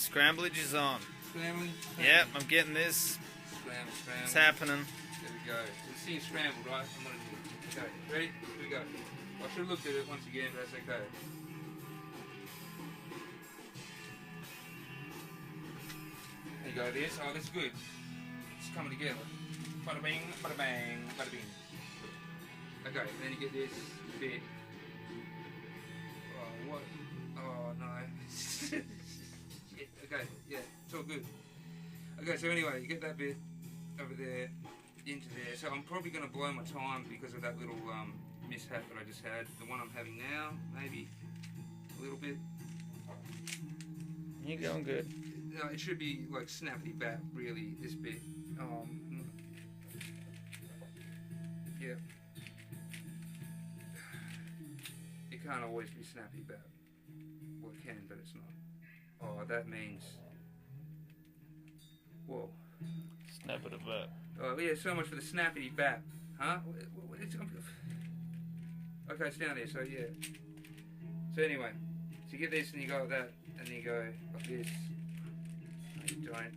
Scramblage is on. Scrambling. Yep, I'm getting this. Scramble. It's happening. There we go. It's seeing scrambled, right? I'm gonna do it. Okay, ready? Here we go. I should have looked at it once again, but that's okay. There you go, this. Oh, that's good. It's coming together. Bada bing, bada bang, bada bing. Okay, then you get this bit. Oh, what? Oh, no. Shit. Okay, yeah, it's all good. Okay, so anyway, you get that bit over there, into there. So I'm probably going to blow my time because of that little mishap that I just had. The one I'm having now, maybe a little bit. You're going good. No, it should be like snappity back, really, this bit. Yeah. It can't always be snappy back. Well, it can, but it's not. Oh, that means... Whoa. Snap it back. Oh, yeah, so much for the snappity back. Huh? Okay, it's down there, so yeah. So anyway, so you get this and you go like that, and then you go like this. No, you don't.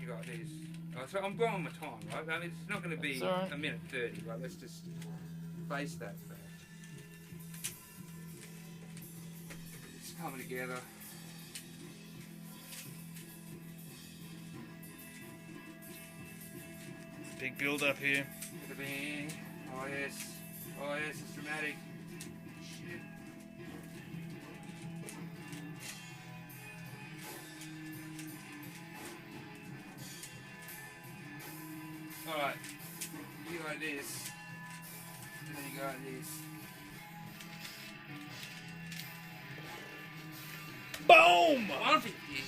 You go like this. Oh, so I'm blowing my time, right? I mean, it's not going to be right. a minute 30, right? Let's just face that fact. It's coming together. Big build up here. Could have been. Oh yes. Oh yes, it's dramatic. Shit. Alright. You go like this. And then you go like this. Boom! 150.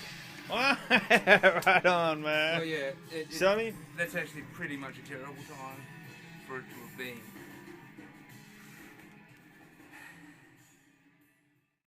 Right on, man. Oh yeah. Sonny? That's actually pretty much a terrible time for it to have been.